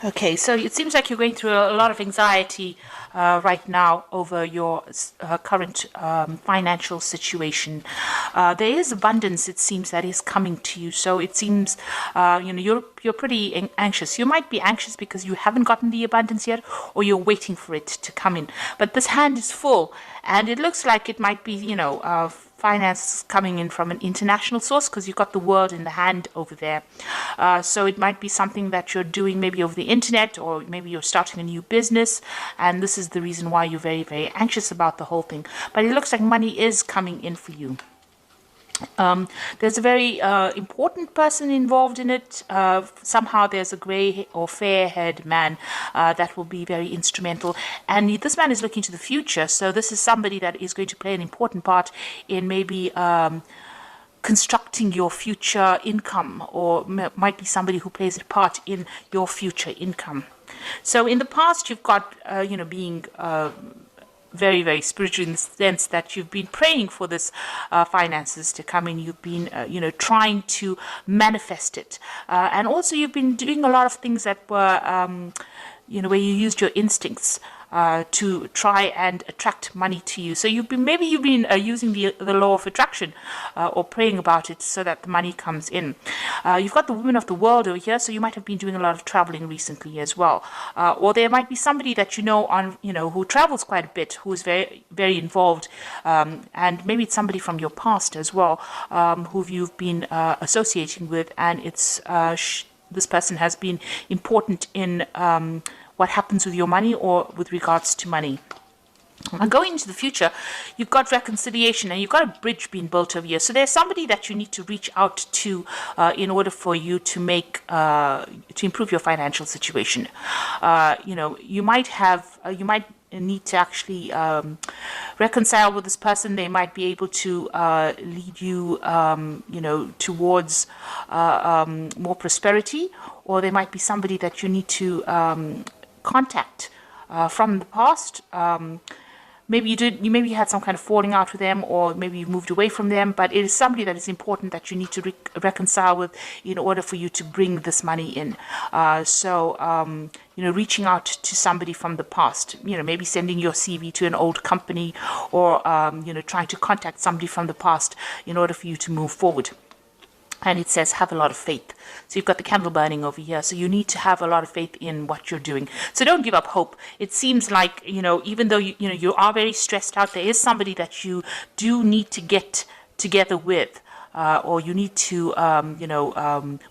Okay, so it seems like you're going through a lot of anxiety right now over your current financial situation. There is abundance, it seems, that is coming to you. So it seems, you're pretty anxious. You might be anxious because you haven't gotten the abundance yet, or you're waiting for it to come in. But this hand is full, and it looks like it might be, finance coming in from an international source, because you've got the world in the hand over there. So it might be something that you're doing maybe over the internet, or maybe you're starting a new business, and this is the reason why you're very, very anxious about the whole thing. But it looks like money is coming in for you. There's a very important person involved in it. Somehow there's a grey or fair-haired man that will be very instrumental. And this man is looking to the future. So this is somebody that is going to play an important part in maybe constructing your future income, or might be somebody who plays a part in your future income. So in the past, you've got, being very, very spiritual, in the sense that you've been praying for this finances to come in. You've been, trying to manifest it. And also you've been doing a lot of things that were, where you used your instincts to try and attract money to you. So you've been using the law of attraction, or praying about it so that the money comes in. You've got the women of the world over here, so you might have been doing a lot of traveling recently as well. Or there might be somebody that who travels quite a bit, who is very, very involved, and maybe it's somebody from your past as well, who you've been associating with, and it's this person has been important in what happens with your money, or with regards to money. And going into the future, you've got reconciliation, and you've got a bridge being built over here. So there's somebody that you need to reach out to in order for you to to improve your financial situation. You might need to actually reconcile with this person. They might be able to lead you, towards more prosperity, or they might be somebody that you need to contact from the past. Maybe you had some kind of falling out with them, or maybe you moved away from them, but it is somebody that is important that you need to reconcile with in order for you to bring this money in. Reaching out to somebody from the past, maybe sending your CV to an old company, or, trying to contact somebody from the past in order for you to move forward. And it says, have a lot of faith. So you've got the candle burning over here. So you need to have a lot of faith in what you're doing. So don't give up hope. It seems like, even though you are very stressed out, there is somebody that you do need to get together with. Or you need to,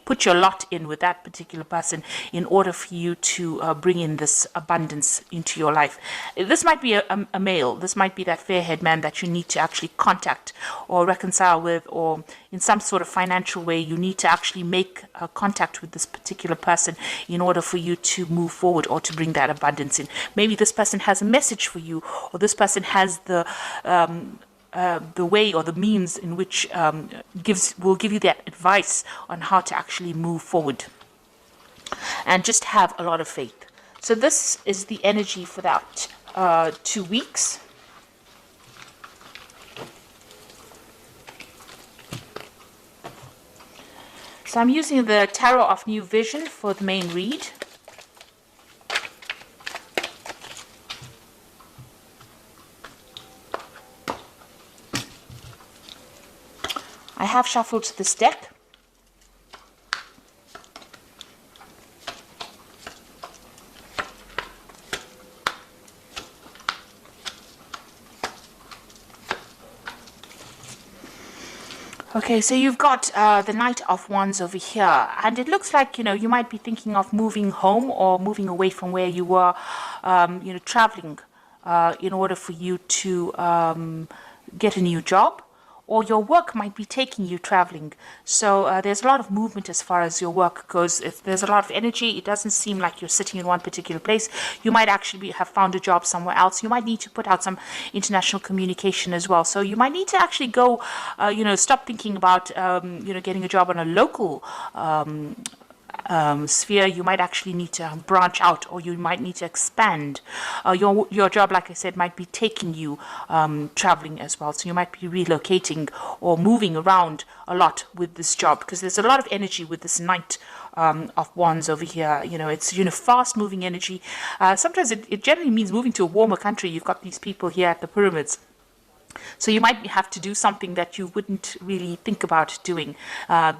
put your lot in with that particular person in order for you to bring in this abundance into your life. This might be a male. This might be that fair-haired man that you need to actually contact or reconcile with, or in some sort of financial way, you need to actually make contact with this particular person in order for you to move forward, or to bring that abundance in. Maybe this person has a message for you, or this person has the way or the means in which will give you that advice on how to actually move forward. And just have a lot of faith. So this is the energy for that 2 weeks. So I'm using the Tarot of New Vision for the main read. I have shuffled this deck. Okay, so you've got the Knight of Wands over here, and it looks like, you might be thinking of moving home, or moving away from where you were, traveling in order for you to get a new job. Or your work might be taking you traveling. So there's a lot of movement as far as your work goes. If there's a lot of energy, it doesn't seem like you're sitting in one particular place. You might actually have found a job somewhere else. You might need to put out some international communication as well. So you might need to actually go, stop thinking about, getting a job on a local sphere, you might actually need to branch out, or you might need to expand. Your job, like I said, might be taking you traveling as well. So you might be relocating or moving around a lot with this job, because there's a lot of energy with this Knight of Wands over here. It's fast moving energy. Sometimes it generally means moving to a warmer country. You've got these people here at the pyramids. So you might have to do something that you wouldn't really think about doing.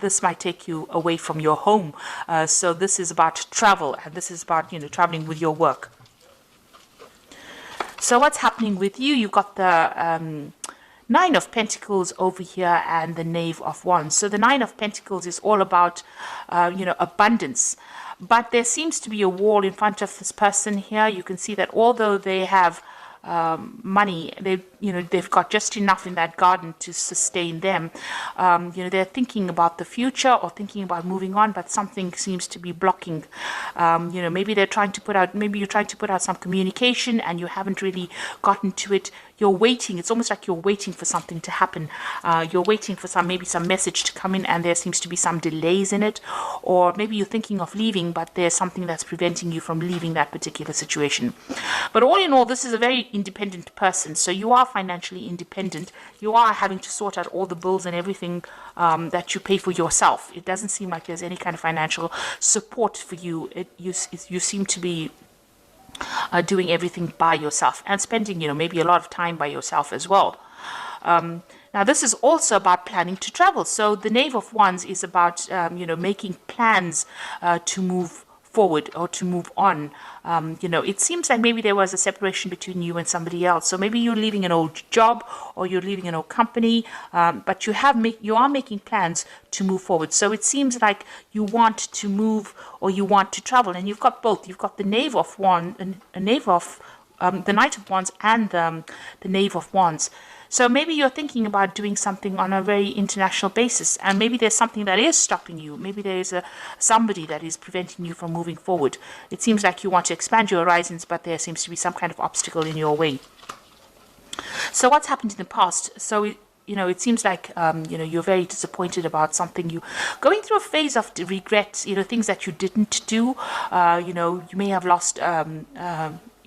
This might take you away from your home. So this is about travel, and this is about, traveling with your work. So what's happening with you? You've got the Nine of Pentacles over here and the Knave of Wands. So the Nine of Pentacles is all about, abundance. But there seems to be a wall in front of this person here. You can see that although they have money, they've got just enough in that garden to sustain them. They're thinking about the future or thinking about moving on, but something seems to be blocking. Maybe you're trying to put out some communication and you haven't really gotten to it. You're waiting. It's almost like you're waiting for something to happen. You're waiting for some message to come in, and there seems to be some delays in it. Or maybe you're thinking of leaving, but there's something that's preventing you from leaving that particular situation. But all in all, this is a very independent person. So you are financially independent. You are having to sort out all the bills and everything that you pay for yourself. It doesn't seem like there's any kind of financial support for you. You seem to be doing everything by yourself and spending, maybe a lot of time by yourself as well. Now, this is also about planning to travel. So the Knave of Wands is about, making plans to move forward or to move on. It seems like maybe there was a separation between you and somebody else. So maybe you're leaving an old job or you're leaving an old company, but you are making plans to move forward. So it seems like you want to move or you want to travel, and you've got both. You've got the Knave of Wands, the Knight of Wands, and the Knave of Wands. So maybe you're thinking about doing something on a very international basis, and maybe there's something that is stopping you. Maybe there is somebody that is preventing you from moving forward. It seems like you want to expand your horizons, but there seems to be some kind of obstacle in your way. So what's happened in the past? So it seems like, you're very disappointed about something. You going through a phase of regret, things that you didn't do. You may have lost,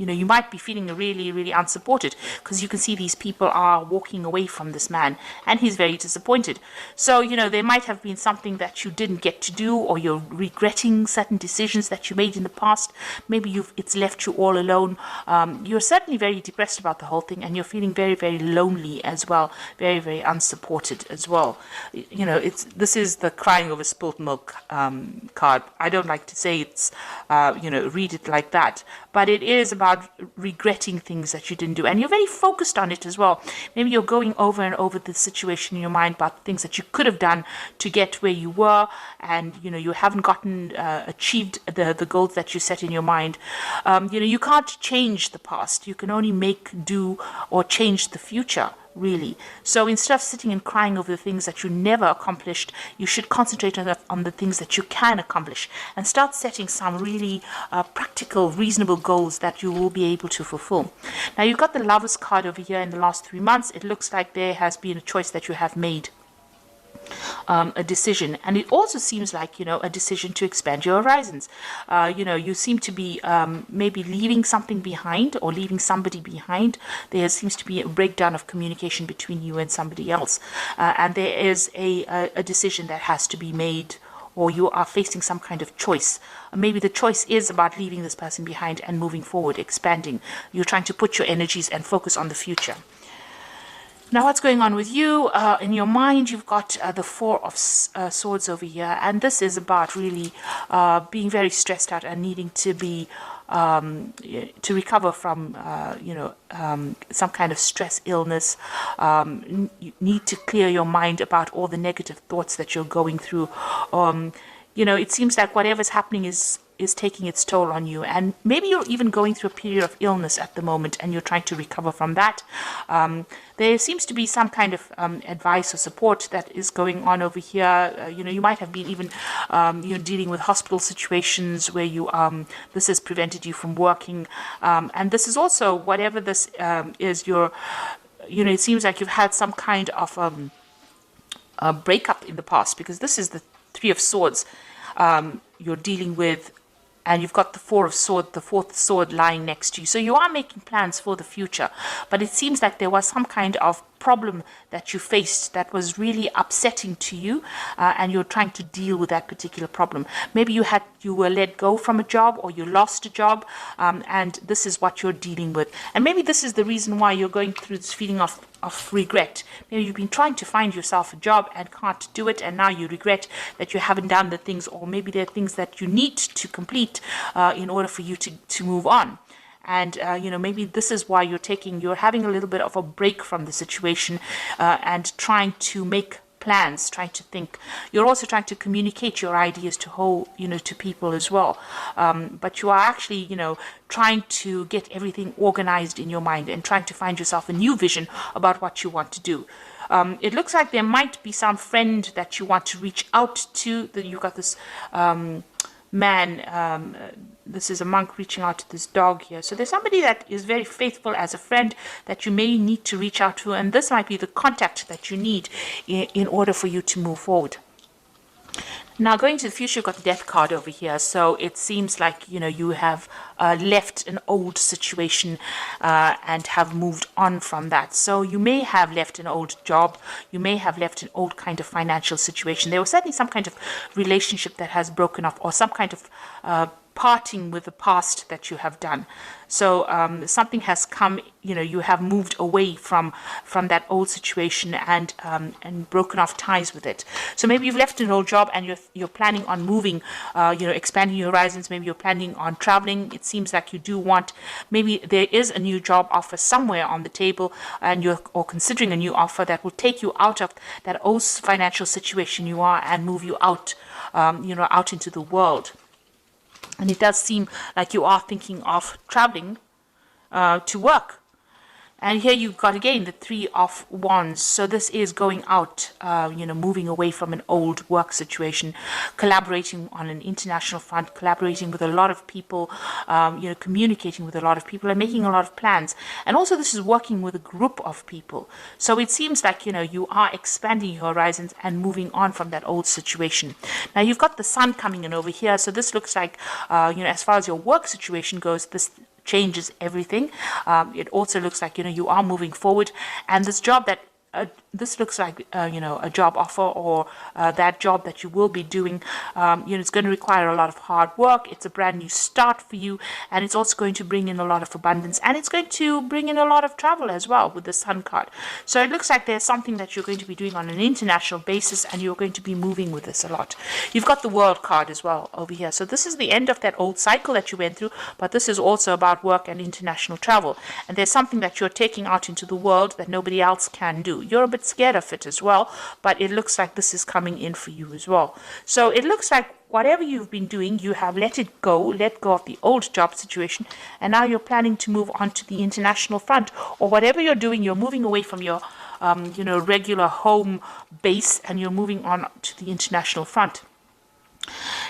you might be feeling really, really unsupported, because you can see these people are walking away from this man and he's very disappointed. So, there might have been something that you didn't get to do, or you're regretting certain decisions that you made in the past. Maybe it's left you all alone. You're certainly very depressed about the whole thing, and you're feeling very, very lonely as well. Very, very unsupported as well. This is the crying over spilt milk card. I don't like to say it's, read it like that, but it is about regretting things that you didn't do, and you're very focused on it as well. Maybe you're going over and over the situation in your mind about things that you could have done to get where you were, and you haven't achieved the goals that you set in your mind. You can't change the past. You can only make do or change the future, really. So instead of sitting and crying over the things that you never accomplished, you should concentrate on the things that you can accomplish, and start setting some really practical, reasonable goals that you will be able to fulfill. Now, you've got the Lovers card over here. In the last 3 months, it looks like there has been a choice that you have made. A decision, and it also seems like a decision to expand your horizons. You seem to be maybe leaving something behind or leaving somebody behind. There seems to be a breakdown of communication between you and somebody else, and there is a decision that has to be made, or you are facing some kind of choice. Maybe the choice is about leaving this person behind and moving forward, expanding. You're trying to put your energies and focus on the future. Now, what's going on with you? In your mind, you've got the Four of Swords over here, and this is about really being very stressed out and needing to be to recover from some kind of stress, illness. You need to clear your mind about all the negative thoughts that you're going through. It seems like whatever's happening is taking its toll on you, and maybe you're even going through a period of illness at the moment, and you're trying to recover from that. There seems to be some kind of advice or support that is going on over here. You might have been even dealing with hospital situations where this has prevented you from working, and this is also, whatever this is, it seems like you've had some kind of a breakup in the past, because this is the Three of Swords. you're dealing with, and you've got the fourth sword lying next to you. So you are making plans for the future, but it seems like there was some kind of problem that you faced that was really upsetting to you, and you're trying to deal with that particular problem. Maybe you were let go from a job, or you lost a job, and this is what you're dealing with. And maybe this is the reason why you're going through this feeling of regret. Maybe you've been trying to find yourself a job and can't do it, and now you regret that you haven't done the things, or maybe there are things that you need to complete in order for you to move on. And, maybe this is why you're having a little bit of a break from the situation, and trying to make plans, trying to think. You're also trying to communicate your ideas to people as well. But you are actually, trying to get everything organized in your mind and trying to find yourself a new vision about what you want to do. It looks like there might be some friend that you want to reach out to. You've got this man, this is a monk reaching out to this dog here. So there's somebody that is very faithful as a friend that you may need to reach out to, and this might be the contact that you need in order for you to move forward. Now, going to the future, you've got the death card over here. So it seems like, you have left an old situation and have moved on from that. So you may have left an old job. You may have left an old kind of financial situation. There was certainly some kind of relationship that has broken off, or some kind of parting with the past that you have done. So something has come, you have moved away from that old situation and broken off ties with it. So maybe you've left an old job and you're planning on moving, expanding your horizons. Maybe you're planning on traveling. It seems like you do want, maybe there is a new job offer somewhere on the table, and you're considering a new offer that will take you out of that old financial situation you are and move you out, out into the world. And it does seem like you are thinking of traveling to work. And here you've got, again, the Three of Wands. So this is going out, moving away from an old work situation, collaborating on an international front, collaborating with a lot of people, communicating with a lot of people and making a lot of plans. And also this is working with a group of people. So it seems like, you are expanding your horizons and moving on from that old situation. Now you've got the sun coming in over here. So this looks like, as far as your work situation goes, this changes everything. It also looks like, you are moving forward, and this job that this looks like, a job offer, or that job that you will be doing, it's going to require a lot of hard work. It's a brand new start for you, and it's also going to bring in a lot of abundance, and it's going to bring in a lot of travel as well with the Sun card. So it looks like there's something that you're going to be doing on an international basis, and you're going to be moving with this a lot. You've got the World card as well over here. So this is the end of that old cycle that you went through, but this is also about work and international travel. And there's something that you're taking out into the world that nobody else can do. You're a bit scared of it as well, but it looks like this is coming in for you as well. So it looks like whatever you've been doing, you have let go of the old job situation, and now you're planning to move on to the international front, or whatever you're doing, you're moving away from your regular home base, and you're moving on to the international front.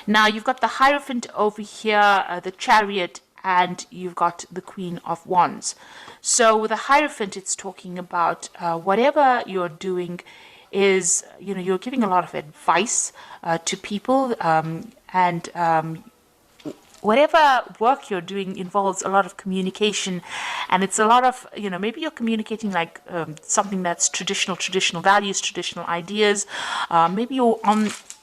Now you've got the Hierophant over here, the Chariot, and you've got the Queen of Wands. So with the Hierophant, it's talking about whatever you're doing is, you're giving a lot of advice to people, and whatever work you're doing involves a lot of communication, and it's a lot of, maybe you're communicating like something that's traditional values, traditional ideas. Maybe you're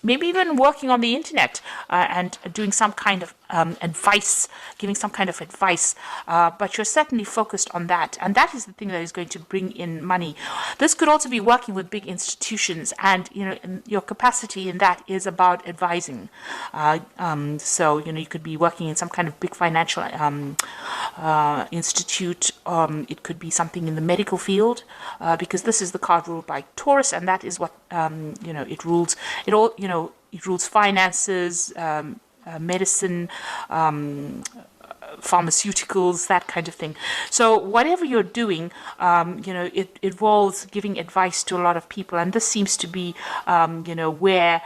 maybe even working on the internet and doing some kind of advice, giving some kind of advice, but you're certainly focused on that, and that is the thing that is going to bring in money. This could also be working with big institutions, and your capacity in that is about advising. So you could be working in some kind of big financial institute. It could be something in the medical field, because this is the card ruled by Taurus, and that is what it rules. It rules finances, medicine, pharmaceuticals, that kind of thing. So whatever you're doing, it involves giving advice to a lot of people, and this seems to be, where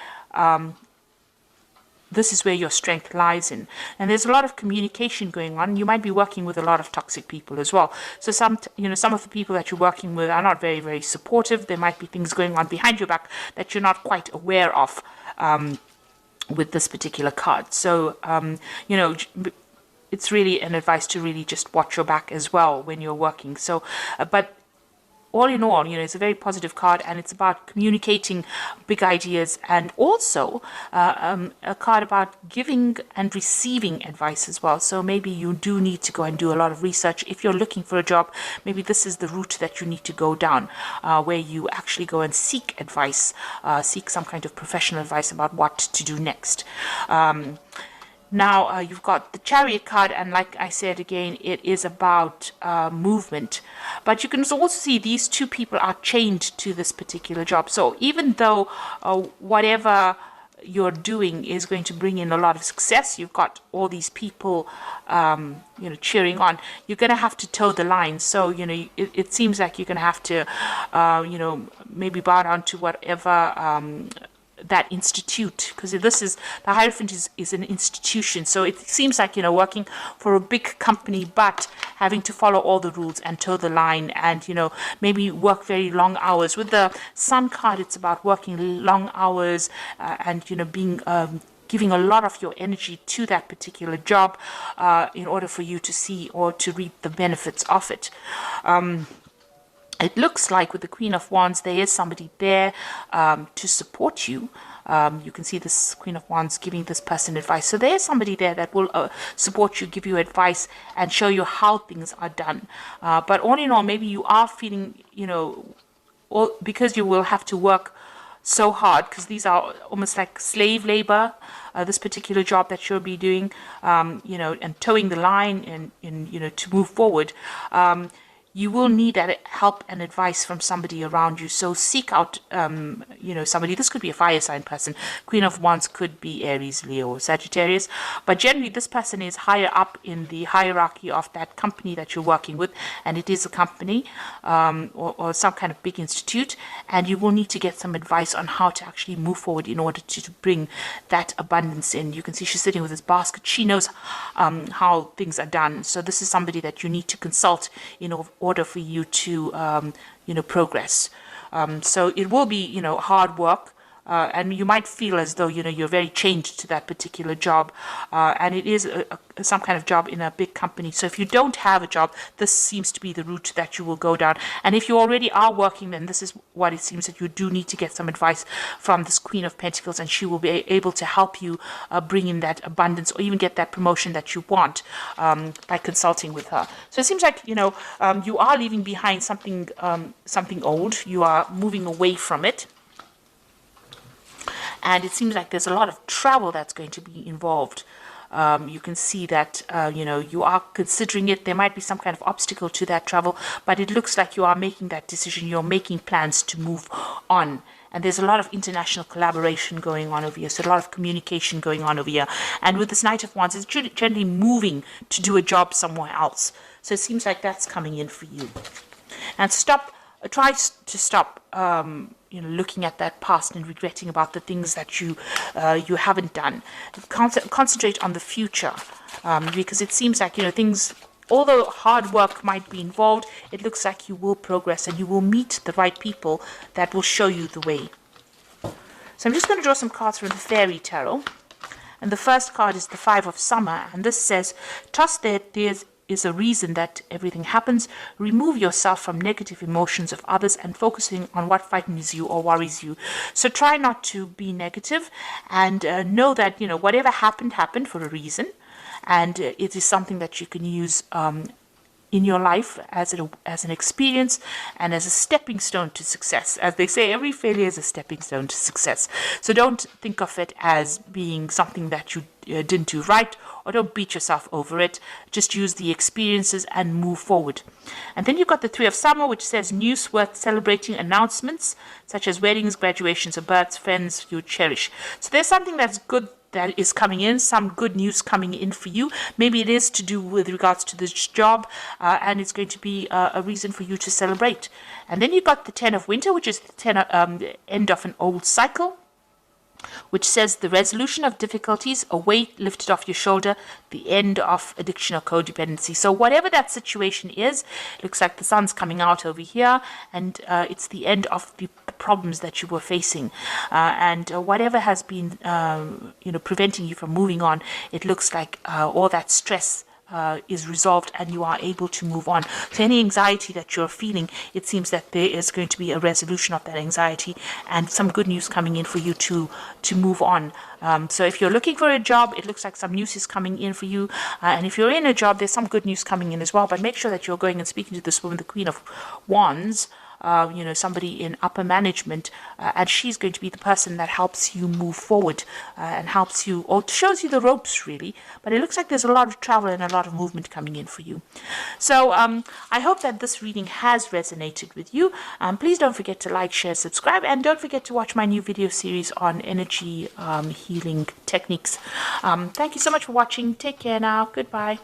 this is where your strength lies in. And there's a lot of communication going on. You might be working with a lot of toxic people as well. So some of the people that you're working with are not very, very supportive. There might be things going on behind your back that you're not quite aware of. with this particular card. So, you know, it's really an advice to really just watch your back as well when you're working. So, but all in all, you know, it's a very positive card, and it's about communicating big ideas, and also a card about giving and receiving advice as well. So maybe you do need to go and do a lot of research. If you're looking for a job, maybe this is the route that you need to go down, where you actually go and seek advice, seek some kind of professional advice about what to do next. Now, you've got the Chariot card, and like I said again, it is about movement. But you can also see these two people are chained to this particular job. So even though whatever you're doing is going to bring in a lot of success, you've got all these people, you know, cheering on, you're going to have to toe the line. So, you know, it seems like you're going to have to, you know, maybe bow down to whatever that institute, because this is, the Hierophant is an institution. So it seems like, you know, working for a big company, but having to follow all the rules and toe the line, and, you know, maybe work very long hours. With the Sun card, it's about working long hours, and, you know, being giving a lot of your energy to that particular job in order for you to see or to reap the benefits of it. It looks like with the Queen of Wands, there is somebody there to support you. You can see this Queen of Wands giving this person advice. So there's somebody there that will support you, give you advice, and show you how things are done. But all in all, maybe you are feeling, you know, because you will have to work so hard, because these are almost like slave labor, this particular job that you'll be doing, you know, and towing the line and you know, to move forward. You will need that help and advice from somebody around you. So seek out, you know, somebody. This could be a fire sign person. Queen of Wands could be Aries, Leo, or Sagittarius. But generally, this person is higher up in the hierarchy of that company that you're working with. And it is a company or some kind of big institute. And you will need to get some advice on how to actually move forward in order to bring that abundance in. You can see she's sitting with this basket. She knows how things are done. So this is somebody that you need to consult in order for you to, you know, progress. So it will be, you know, hard work. And you might feel as though, you know, you're very chained to that particular job. And it is some kind of job in a big company. So if you don't have a job, this seems to be the route that you will go down. And if you already are working, then this is what it seems that you do need to get some advice from this Queen of Pentacles, and she will be able to help you bring in that abundance, or even get that promotion that you want by consulting with her. So it seems like, you know, you are leaving behind something, something old. You are moving away from it. And it seems like there's a lot of travel that's going to be involved. You can see that, you know, you are considering it. There might be some kind of obstacle to that travel, but it looks like you are making that decision. You're making plans to move on. And there's a lot of international collaboration going on over here. So a lot of communication going on over here. And with this Knight of Wands, it's generally moving to do a job somewhere else. So it seems like that's coming in for you. And try to stop, you know, looking at that past and regretting about the things that you haven't done. Concentrate on the future, because it seems like, you know, things, although hard work might be involved, it looks like you will progress and you will meet the right people that will show you the way. So I'm just going to draw some cards from the Fairy Tarot. And the first card is the Five of Summer, and this says, trust that there's is a reason that everything happens. Remove yourself from negative emotions of others and focusing on what frightens you or worries you. So try not to be negative, and know that, you know, whatever happened for a reason, and it is something that you can use in your life as an experience and as a stepping stone to success. As they say, every failure is a stepping stone to success. So don't think of it as being something that you didn't do right, or don't beat yourself over it. Just use the experiences and move forward. And then you've got the Three of Summer, which says news worth celebrating, announcements such as weddings, graduations, or births, friends you cherish. So there's something that's good that is coming in, some good news coming in for you. Maybe it is to do with regards to this job, and it's going to be a reason for you to celebrate. And then you've got the Ten of Winter, which is the end of an old cycle, which says the resolution of difficulties, a weight lifted off your shoulder, the end of addiction or codependency. So whatever that situation is, looks like the sun's coming out over here, and it's the end of the problems that you were facing, and whatever has been preventing you from moving on, it looks like all that stress is resolved and you are able to move on. So any anxiety that you're feeling, it seems that there is going to be a resolution of that anxiety and some good news coming in for you to move on. So if you're looking for a job, it looks like some news is coming in for you. And if you're in a job, there's some good news coming in as well. But make sure that you're going and speaking to this woman, the Queen of Wands, somebody in upper management, and she's going to be the person that helps you move forward and helps you, or shows you the ropes really. But it looks like there's a lot of travel and a lot of movement coming in for you. So I hope that this reading has resonated with you. Please don't forget to like, share, subscribe, and don't forget to watch my new video series on energy healing techniques. Thank you so much for watching. Take care now. Goodbye.